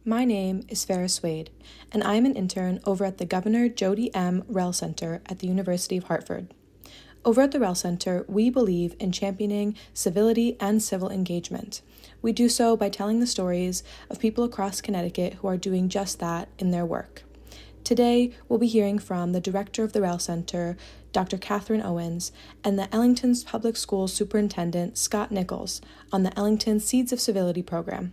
My name is Farah Swade, and I'm an intern over at the Governor Jodi M. Rell Center at the University of Hartford. Over at the Rell Center, we believe in championing civility and civil engagement. We do so by telling the stories of people across Connecticut who are doing just that in their work. Today, we'll be hearing from the director of the Rell Center, Dr. Catherine Owens, and the Ellington Public Schools Superintendent, Scott Nichols, on the Ellington Seeds of Civility Program.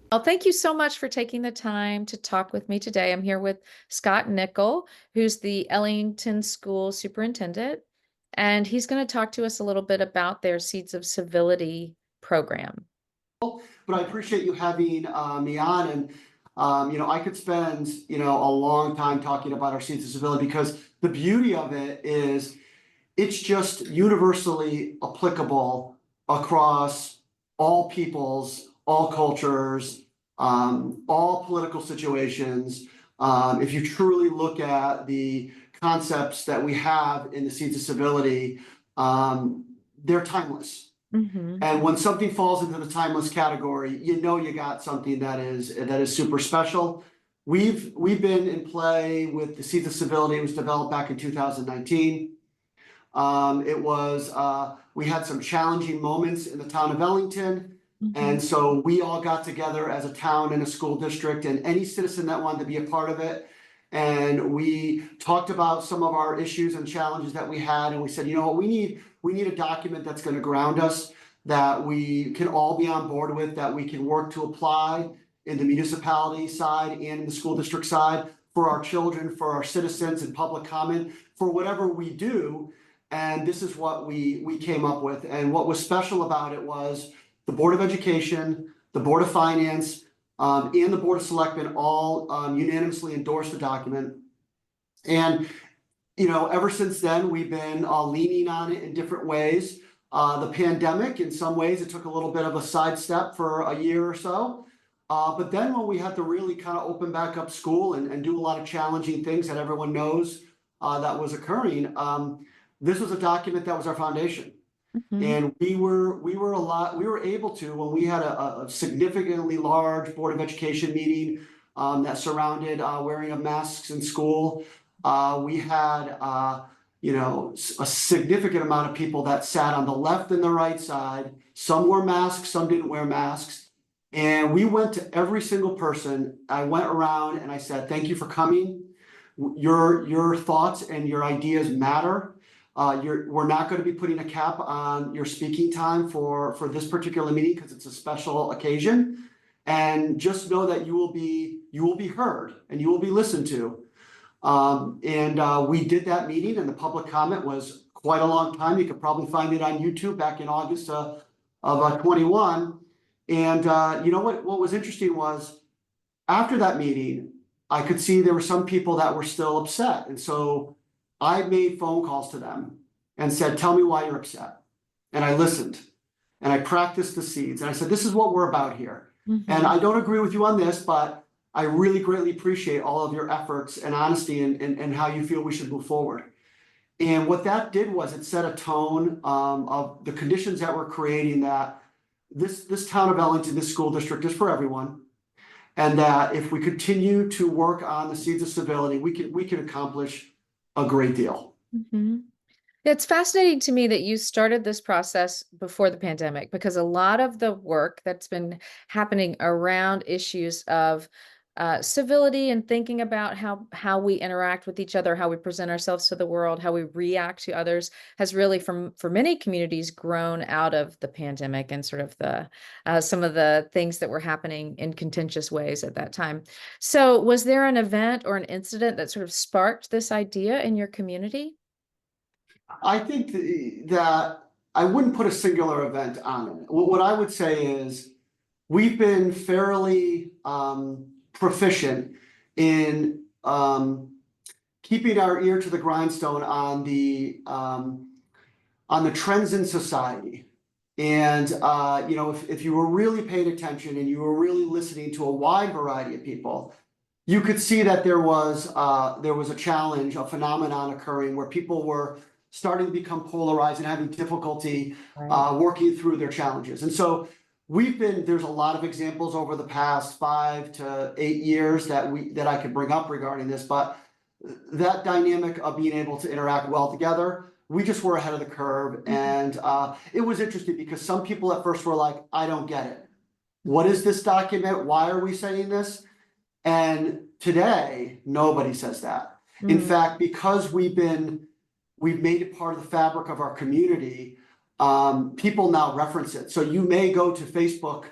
Well, thank you so much for taking the time to talk with me today. I'm here with Scott Nicol, who's the Ellington Schools Superintendent, and he's going to talk to us a little bit about their Seeds of Civility program. But I appreciate you having me on, and I could spend a long time talking about our Seeds of Civility, because the beauty of it is it's just universally applicable across all peoples, all cultures, all political situations. If you truly look at the concepts that we have in the Seeds of Civility, they're timeless. Mm-hmm. And when something falls into the timeless category, you got something that is super special. We've been in play with the Seeds of Civility. It was developed back in 2019. We had some challenging moments in the town of Ellington. Mm-hmm. And so we all got together as a town and a school district and any citizen that wanted to be a part of it. And we talked about some of our issues and challenges that we had. And we said, we need a document that's going to ground us, that we can all be on board with, that we can work to apply in the municipality side and in the school district side for our children, for our citizens, and public comment, for whatever we do. And this is what we came up with. And what was special about it was the Board of Education, the Board of Finance, and the Board of Selectmen all unanimously endorsed the document. And, ever since then, we've been leaning on it in different ways. The pandemic, in some ways, it took a little bit of a sidestep for a year or so. But then when we had to really kind of open back up school and do a lot of challenging things that everyone knows that was occurring, this was a document that was our foundation. Mm-hmm. And we were able to, when we had a significantly large Board of Education meeting that surrounded wearing of masks in school, we had a significant amount of people that sat on the left and the right side. Some wore masks, some didn't wear masks. And we went to every single person. I went around and I said, thank you for coming. Your thoughts and your ideas matter. We're not going to be putting a cap on your speaking time for this particular meeting because it's a special occasion. And just know that you will be heard and you will be listened to. We did that meeting, and the public comment was quite a long time. You could probably find it on YouTube back in August of 21. And what was interesting was after that meeting, I could see there were some people that were still upset. And so I made phone calls to them and said, tell me why you're upset. And I listened and I practiced the seeds. And I said, this is what we're about here. Mm-hmm. And I don't agree with you on this, but I really greatly appreciate all of your efforts and honesty and how you feel we should move forward. And what that did was it set a tone of the conditions that we're creating, that this town of Ellington, this school district, is for everyone. And that if we continue to work on the Seeds of Civility, we can accomplish a great deal. Mm-hmm. It's fascinating to me that you started this process before the pandemic, because a lot of the work that's been happening around issues of civility and thinking about how we interact with each other, how we present ourselves to the world, how we react to others, has really, for many communities, grown out of the pandemic and sort of the some of the things that were happening in contentious ways at that time. So was there an event or an incident that sort of sparked this idea in your community? I think that I wouldn't put a singular event on it. What I would say is we've been fairly proficient in keeping our ear to the grindstone on the trends in society. And if you were really paying attention and you were really listening to a wide variety of people, you could see that there was a challenge, a phenomenon occurring where people were starting to become polarized and having difficulty working through their challenges. And so there's a lot of examples over the past 5 to 8 years that I could bring up regarding this, but that dynamic of being able to interact well together, we just were ahead of the curve. And it was interesting because some people at first were like, I don't get it. What is this document? Why are we saying this? And today, nobody says that. In fact, because we've made it part of the fabric of our community, people now reference it. So you may go to Facebook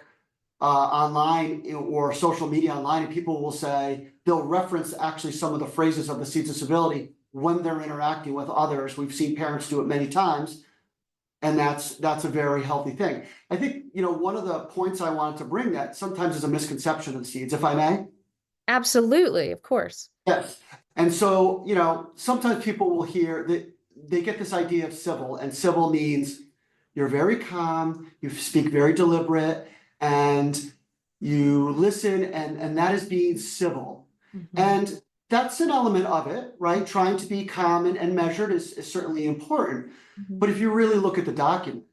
online or social media online, and people will say, they'll reference actually some of the phrases of the Seeds of Civility when they're interacting with others. We've seen parents do it many times, and that's a very healthy thing. I think, one of the points I wanted to bring that sometimes is a misconception of the Seeds, if I may. Absolutely, of course. Yes. And so, sometimes people will hear that they get this idea of civil, and civil means you're very calm, you speak very deliberate, and you listen, and that is being civil. And that's an element of it, right? Trying to be calm and measured is certainly important. But if you really look at the document,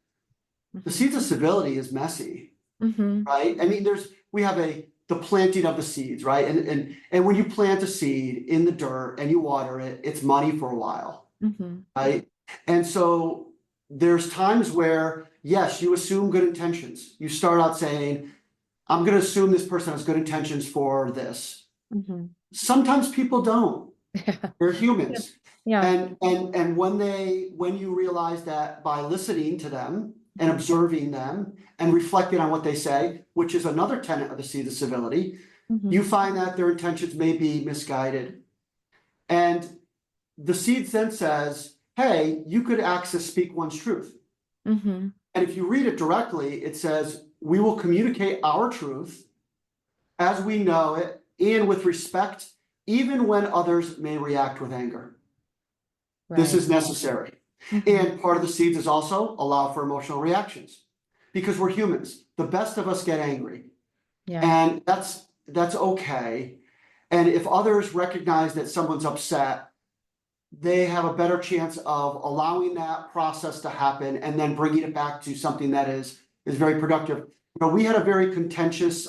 the Seeds of Civility is messy, right? I mean, we have the planting of the seeds, right? And when you plant a seed in the dirt and you water it, it's money for a while, right? And so there's times where, yes, you assume good intentions. You start out saying, I'm going to assume this person has good intentions for this. Sometimes people don't. They're humans. And when you realize that by listening to them and observing them and reflecting on what they say, which is another tenet of the Seeds of Civility, you find that their intentions may be misguided. And the Seeds then says, hey, you could access speak one's truth. And if you read it directly, it says, we will communicate our truth as we know it and with respect, even when others may react with anger. This is necessary. And part of the Seeds is also allow for emotional reactions, because we're humans. The best of us get angry. And that's okay. And if others recognize that someone's upset, they have a better chance of allowing that process to happen and then bringing it back to something that is very productive. But we had a very contentious,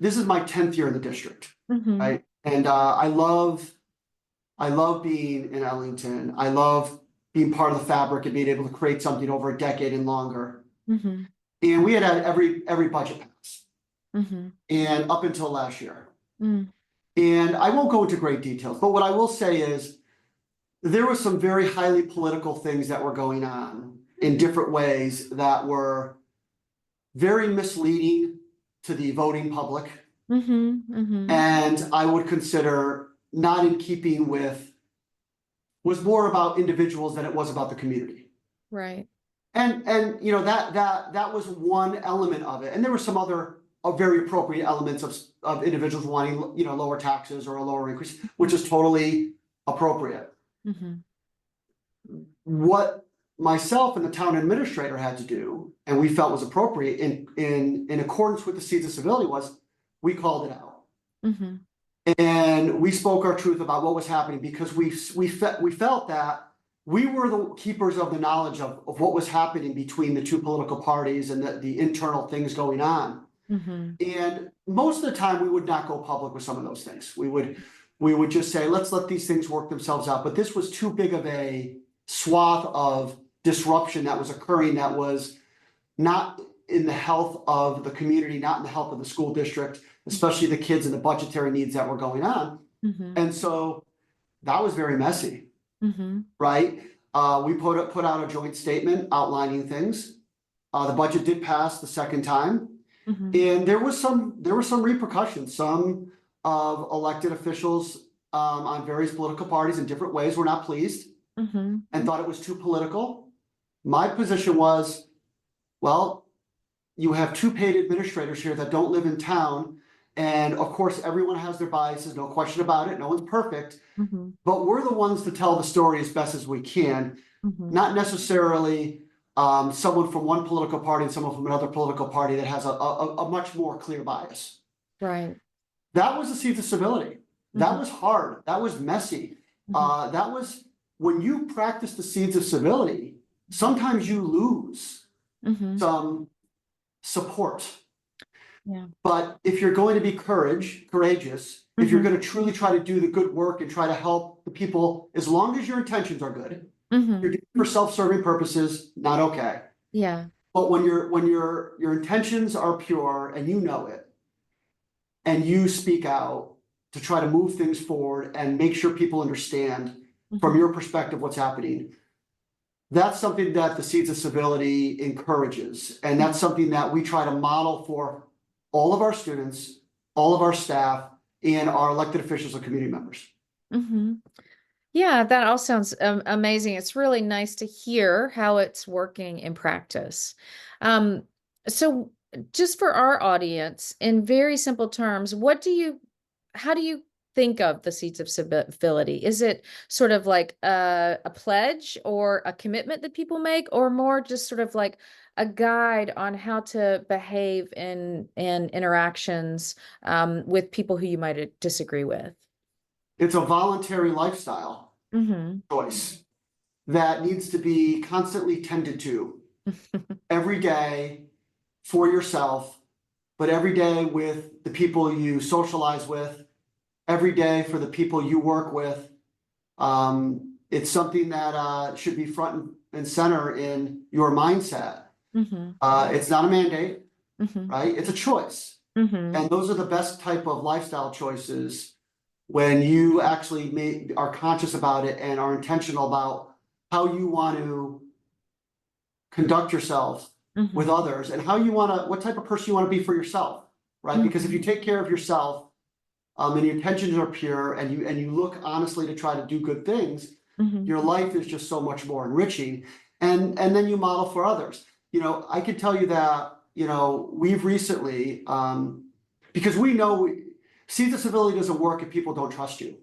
this is my 10th year in the district, right? And I love being in Ellington. I love being part of the fabric and being able to create something over a decade and longer. And we had every budget pass, and up until last year. And I won't go into great details, but what I will say is there were some very highly political things that were going on in different ways that were very misleading to the voting public. And I would consider not in keeping with, was more about individuals than it was about the community. Right. And that was one element of it. And there were some other very appropriate elements of individuals wanting, lower taxes or a lower increase, which is totally appropriate. What myself and the town administrator had to do, and we felt was appropriate in accordance with the Seeds of Civility, was we called it out. And we spoke our truth about what was happening, because we felt that we were the keepers of the knowledge of what was happening between the two political parties and the internal things going on. And most of the time we would not go public with some of those things. We would just say, let's let these things work themselves out. But this was too big of a swath of disruption that was occurring that was not in the health of the community, not in the health of the school district, especially the kids and the budgetary needs that were going on. And so that was very messy, right? We put out a joint statement outlining things. The budget did pass the second time. And there were some repercussions. Some of elected officials on various political parties in different ways were not pleased and thought it was too political. My position was, well, you have two paid administrators here that don't live in town. And of course, everyone has their biases, no question about it. No one's perfect, but we're the ones to tell the story as best as we can, not necessarily someone from one political party and someone from another political party that has a much more clear bias. Right. That was the Seeds of Civility. That was hard. That was messy. That was, when you practice the Seeds of Civility, sometimes you lose some support. Yeah. But if you're going to be courageous, if you're going to truly try to do the good work and try to help the people, as long as your intentions are good, you're doing it for self-serving purposes, not okay. Yeah. But when your intentions are pure and you know it, and you speak out to try to move things forward and make sure people understand from your perspective what's happening, that's something that the Seeds of Civility encourages. And that's something that we try to model for all of our students, all of our staff, and our elected officials and community members. Yeah, that all sounds amazing. It's really nice to hear how it's working in practice. So just for our audience, in very simple terms, how do you think of the Seeds of Civility? Is it sort of like a pledge or a commitment that people make, or more just sort of like a guide on how to behave in interactions with people who you might disagree with? It's a voluntary lifestyle choice that needs to be constantly tended to every day for yourself, but every day with the people you socialize with, every day for the people you work with. It's something that should be front and center in your mindset. It's not a mandate, right? It's a choice. And those are the best type of lifestyle choices when you actually are conscious about it and are intentional about how you want to conduct yourself with others, and what type of person you want to be for yourself, right? Because if you take care of yourself, and your intentions are pure, and you look honestly to try to do good things, your life is just so much more enriching, and then you model for others. I can tell you that we've recently, because we know Seeds of Civility doesn't work if people don't trust you.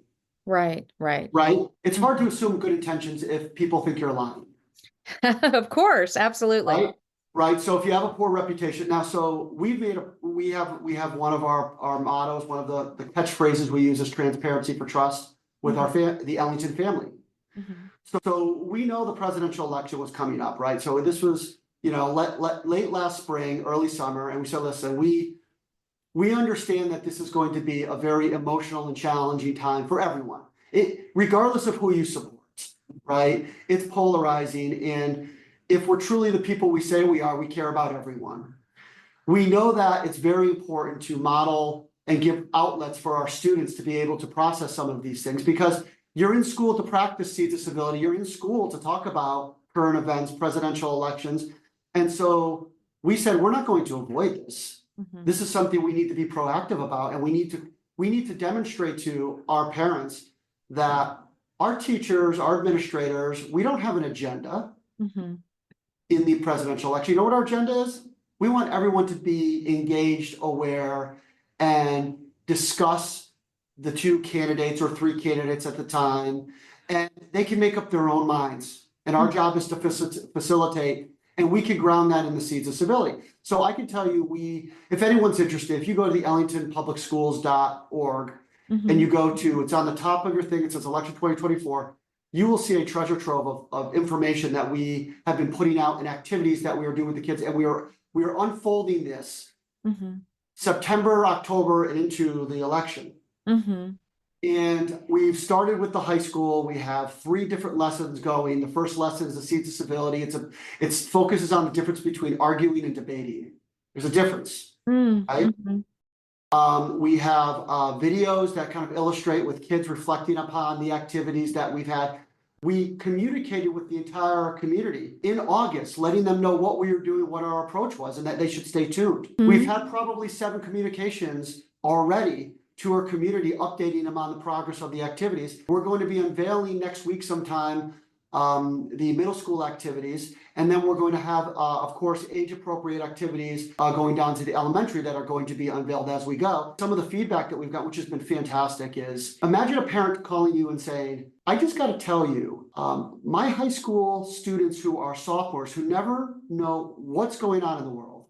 Right. It's hard to assume good intentions if people think you're lying. Of course, absolutely. Right. So if you have a poor reputation now, so we have one of our mottos, one of the catchphrases we use is transparency for trust with the Ellington family. So we know the presidential election was coming up, right? So this was late last spring, early summer, and we said, listen, we understand that this is going to be a very emotional and challenging time for everyone, regardless of who you support, right? It's polarizing, and if we're truly the people we say we are, we care about everyone. We know that it's very important to model and give outlets for our students to be able to process some of these things, because you're in school to practice Seeds of Civility. You're in school to talk about current events, presidential elections. And so we said, we're not going to avoid this. This is something we need to be proactive about. And we need to demonstrate to our parents that our teachers, our administrators, we don't have an agenda in the presidential election. You know what our agenda is? We want everyone to be engaged, aware, and discuss the two candidates or three candidates at the time, and they can make up their own minds. And our job is to facilitate, and we can ground that in the Seeds of Civility. So I can tell you, if anyone's interested, if you go to the ellingtonpublicschools.org and you go to, it's on the top of your thing, it says election 2024, you will see a treasure trove of information that we have been putting out and activities that we are doing with the kids. And we are unfolding this September, October, and into the election. And we've started with the high school. We have 3 different lessons going. The first lesson is the Seeds of Civility. It focuses on the difference between arguing and debating. There's a difference, right? We have videos that kind of illustrate with kids reflecting upon the activities that we've had. We communicated with the entire community in August, letting them know what we were doing, what our approach was, and that they should stay tuned. We've had probably 7 communications already to our community, updating them on the progress of the activities. We're going to be unveiling next week sometime the middle school activities, and then we're going to have, of course, age-appropriate activities going down to the elementary that are going to be unveiled as we go. Some of the feedback that we've got, which has been fantastic, is imagine a parent calling you and saying, I just got to tell you, my high school students who are sophomores who never know what's going on in the world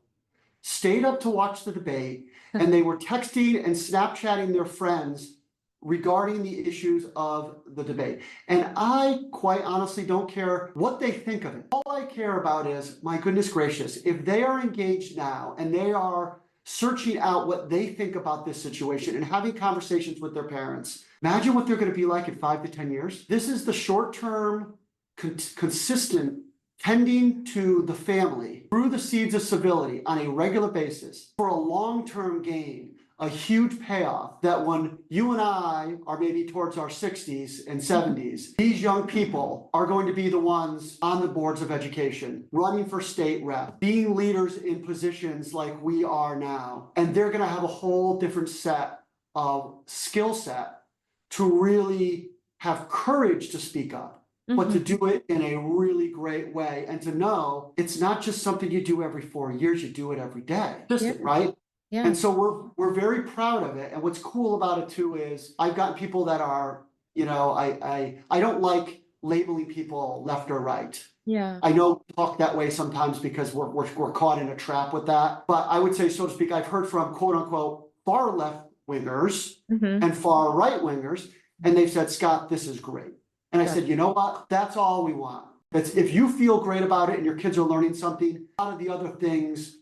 stayed up to watch the debate, and they were texting and Snapchatting their friends regarding the issues of the debate. And I quite honestly don't care what they think of it. All I care about is, my goodness gracious, if they are engaged now and they are searching out what they think about this situation and having conversations with their parents, imagine what they're going to be like in 5 to 10 years. This is the short-term, consistent tending to the family through the seeds of civility on a regular basis for a long-term gain, a huge payoff that when you and I are maybe towards our 60s and 70s, these young people are going to be the ones on the boards of education, running for state rep, being leaders in positions like we are now. And they're going to have a whole different set of skill set to really have courage to speak up, but to do it in a really great way, and to know it's not just something you do every 4 years, you do it every day, right? Yeah. And so we're very proud of it. And what's cool about it too is I've gotten people that are, I don't like labeling people left or right. Yeah. I know we talk that way sometimes because we're caught in a trap with that. But I would say, so to speak, I've heard from quote unquote far left wingers and far right wingers, and they've said, Scott, this is great. And I said, you know what? That's all we want. If you feel great about it and your kids are learning something, a lot of the other things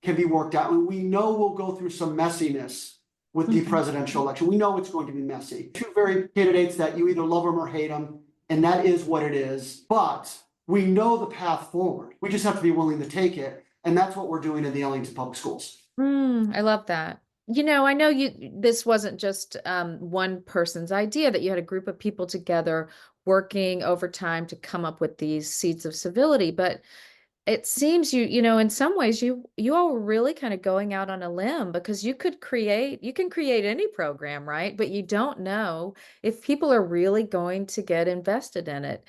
can be worked out. And we know we'll go through some messiness with the presidential election. We know it's going to be messy. Two very candidates that you either love them or hate them, and that is what it is. But we know the path forward. We just have to be willing to take it. And that's what we're doing in the Ellington Public Schools. I love that. I know this wasn't just one person's idea, that you had a group of people together working overtime to come up with these seeds of civility, but it seems in some ways you all were really kind of going out on a limb, because you can create any program, right? But you don't know if people are really going to get invested in it.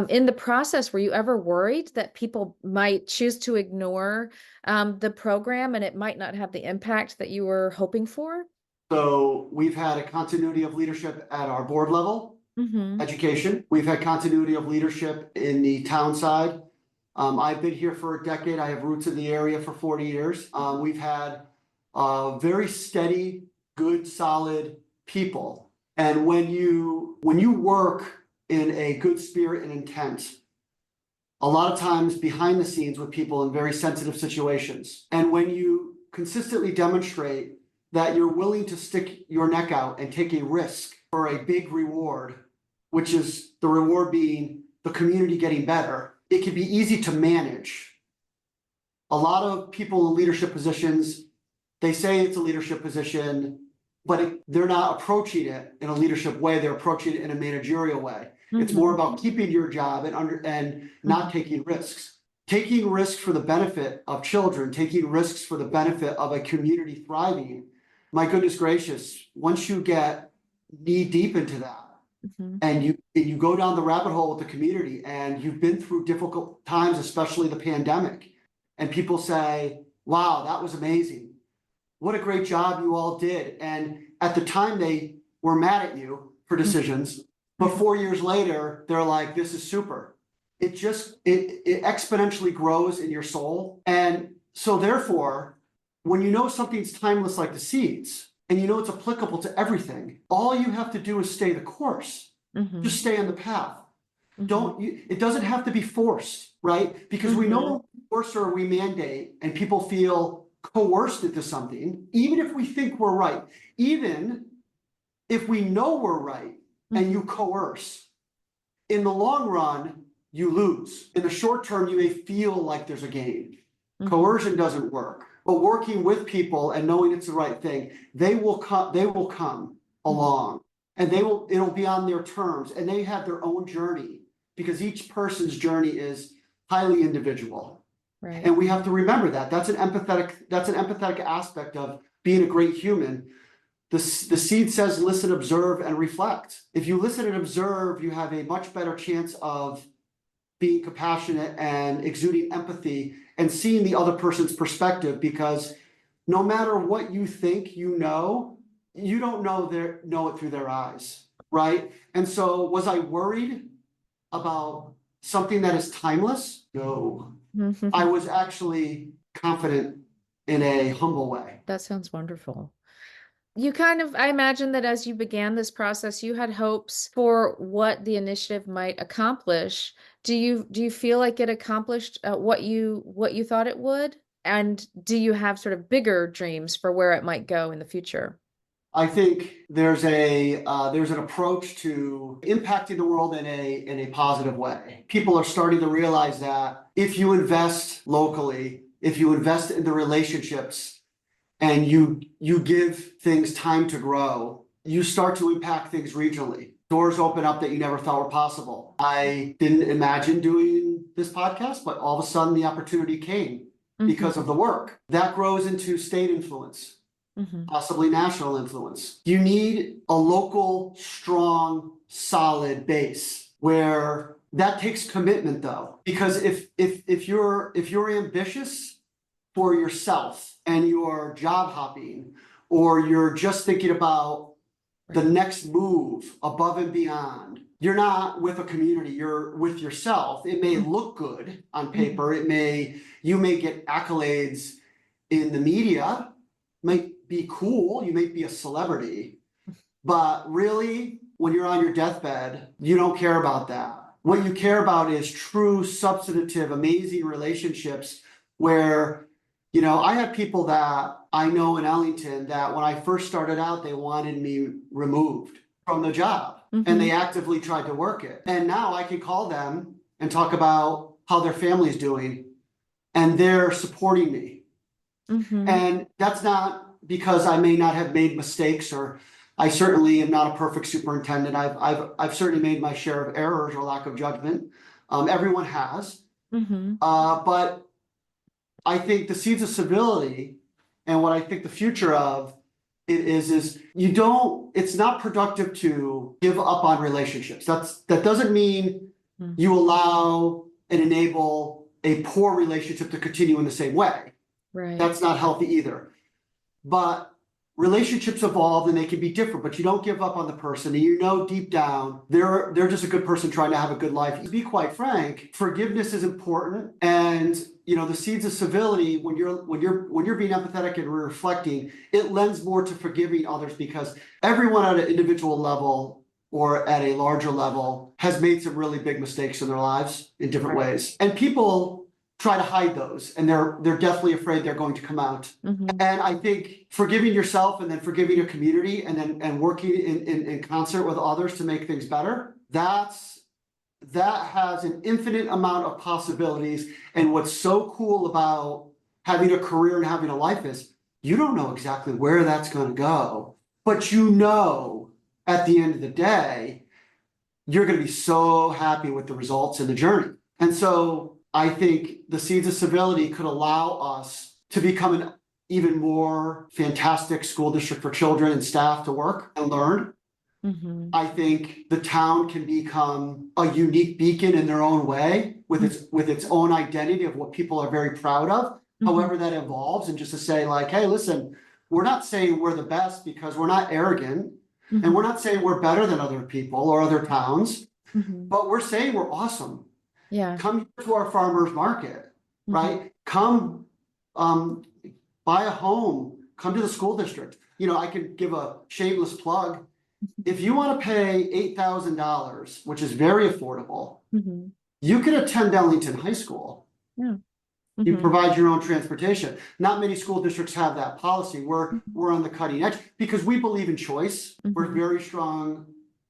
In the process, were you ever worried that people might choose to ignore the program and it might not have the impact that you were hoping for? So we've had a continuity of leadership at our board level, education. We've had continuity of leadership in the town side. I've been here for a decade. I have roots in the area for 40 years. We've had very steady, good, solid people. And when you work in a good spirit and intent, a lot of times behind the scenes with people in very sensitive situations, and when you consistently demonstrate that you're willing to stick your neck out and take a risk for a big reward, which is the reward being the community getting better, it can be easy to manage. A lot of people in leadership positions, they say it's a leadership position, but they're not approaching it in a leadership way. They're approaching it in a managerial way. It's more about keeping your job and not taking risks. Taking risks for the benefit of children, taking risks for the benefit of a community thriving. My goodness gracious, once you get knee deep into that, and you go down the rabbit hole with the community, and you've been through difficult times, especially the pandemic, and people say, wow, that was amazing. What a great job you all did. And at the time they were mad at you for decisions, but 4 years later, they're like, this is super. It exponentially grows in your soul. And so therefore, when you know something's timeless like the seeds, and you know it's applicable to everything, all you have to do is stay the course. Just stay on the path. It doesn't have to be forced, right? Because we know when we force or we mandate and people feel coerced into something, even if we think we're right, even if we know we're right and you coerce, in the long run, you lose. In the short term, you may feel like there's a gain. Coercion doesn't work. But working with people and knowing it's the right thing, they will come along, and it'll be on their terms, and they have their own journey, because each person's journey is highly individual. Right. And we have to remember that. That's an empathetic aspect of being a great human. The seed says listen, observe, and reflect. If you listen and observe, you have a much better chance of being compassionate and exuding empathy and seeing the other person's perspective, because no matter what you think you don't know it through their eyes, right? And so was I worried about something that is timeless? No. I was actually confident in a humble way. That sounds wonderful. I imagine that as you began this process, you had hopes for what the initiative might accomplish. Do you feel like it accomplished what you thought it would? And do you have sort of bigger dreams for where it might go in the future? I think there's an approach to impacting the world in a positive way. People are starting to realize that if you invest locally, if you invest in the relationships, and you give things time to grow, you start to impact things regionally. Doors open up that you never thought were possible. I didn't imagine doing this podcast, but all of a sudden the opportunity came because of the work. That grows into state influence, possibly national influence. You need a local, strong, solid base where that takes commitment though. Because if you're ambitious for yourself and you're job hopping, or you're just thinking about the next move above and beyond, you're not with a community, you're with yourself. It may look good on paper. You may get accolades in the media, might be cool, you might be a celebrity, but really, when you're on your deathbed, you don't care about that. What you care about is true, substantive, amazing relationships where, I have people that I know in Ellington that when I first started out, they wanted me removed from the job and they actively tried to work it. And now I can call them and talk about how their family's doing and they're supporting me. And that's not because I may not have made mistakes, or I certainly am not a perfect superintendent. I've certainly made my share of errors or lack of judgment. Everyone has. But I think the Seeds of Civility and what I think the future of it is it's not productive to give up on relationships. That doesn't mean you allow and enable a poor relationship to continue in the same way. Right. That's not healthy either. But relationships evolve and they can be different, but you don't give up on the person. And deep down, they're just a good person trying to have a good life. To be quite frank, forgiveness is important. And the Seeds of Civility, when you're being empathetic and reflecting, it lends more to forgiving others, because everyone at an individual level or at a larger level has made some really big mistakes in their lives in different ways. And people try to hide those, and they're definitely afraid they're going to come out. And I think forgiving yourself and then forgiving your community and working in concert with others to make things better, that has an infinite amount of possibilities. And what's so cool about having a career and having a life is you don't know exactly where that's going to go, but at the end of the day, you're going to be so happy with the results and the journey. And so I think the Seeds of Civility could allow us to become an even more fantastic school district for children and staff to work and learn. I think the town can become a unique beacon in their own way with its own identity of what people are very proud of, however that evolves. And just to say like, hey, listen, we're not saying we're the best because we're not arrogant, and we're not saying we're better than other people or other towns, but we're saying we're awesome. Yeah. Come to our farmers market, right? Come buy a home, come to the school district. I could give a shameless plug. If you want to pay $8,000, which is very affordable, you can attend Ellington High School. Yeah. You provide your own transportation. Not many school districts have that policy. We're on the cutting edge because we believe in choice. We're very strong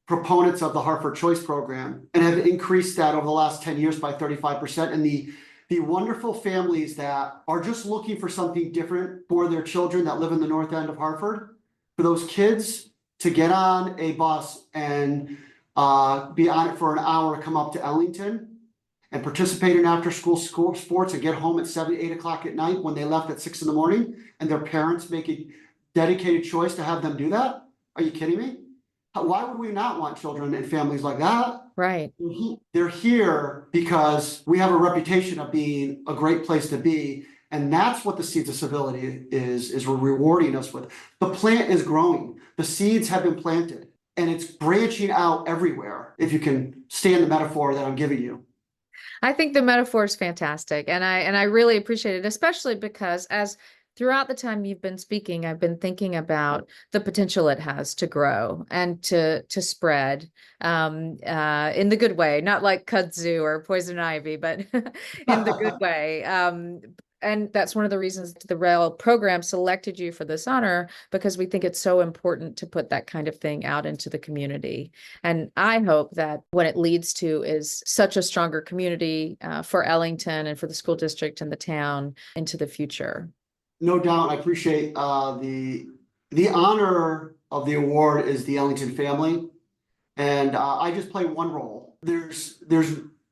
proponents of the Hartford Choice Program and have increased that over the last 10 years by 35%. And the wonderful families that are just looking for something different for their children that live in the north end of Hartford, for those kids to get on a bus and be on it for an hour to come up to Ellington and participate in after school sports and get home at 7, 8 o'clock at night when they left at 6 in the morning, and their parents make a dedicated choice to have them do that. Are you kidding me? Why would we not want children and families like that? Right. They're here because we have a reputation of being a great place to be. And that's what the Seeds of Civility is rewarding us with. The plant is growing. The seeds have been planted and it's branching out everywhere, if you can stand the metaphor that I'm giving you. I think the metaphor is fantastic. And I really appreciate it, especially because as throughout the time you've been speaking, I've been thinking about the potential it has to grow and to spread in the good way, not like kudzu or poison ivy, but in the good way. And that's one of the reasons the Rell program selected you for this honor, because we think it's so important to put that kind of thing out into the community. And I hope that what it leads to is such a stronger community for Ellington and for the school district and the town into the future. No doubt. I appreciate the honor of the award is the Ellington family. And I just play one role. There's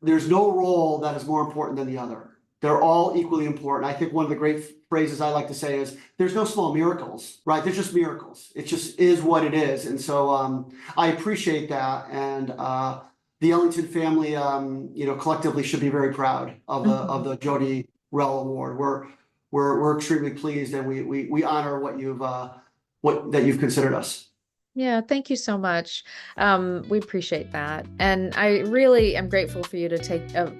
no role that is more important than the other. They're all equally important. I think one of the great phrases I like to say is there's no small miracles, right? There's just miracles. It just is what it is. And so I appreciate that. And the Ellington family, collectively should be very proud of the Jodi Rell Award. We're extremely pleased, and we honor what you've considered us. Yeah, thank you so much. We appreciate that. And I really am grateful for you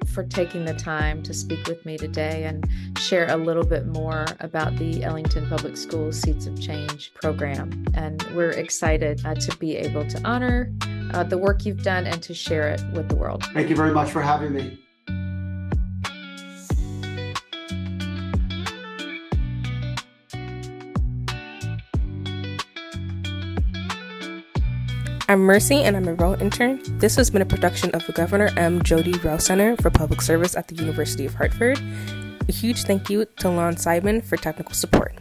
for taking the time to speak with me today and share a little bit more about the Ellington Public Schools Seeds of Change program. And we're excited to be able to honor the work you've done and to share it with the world. Thank you very much for having me. I'm Mercy, and I'm a Rell intern. This has been a production of the Governor M. Jodi Rell Center for Public Service at the University of Hartford. A huge thank you to Lon Simon for technical support.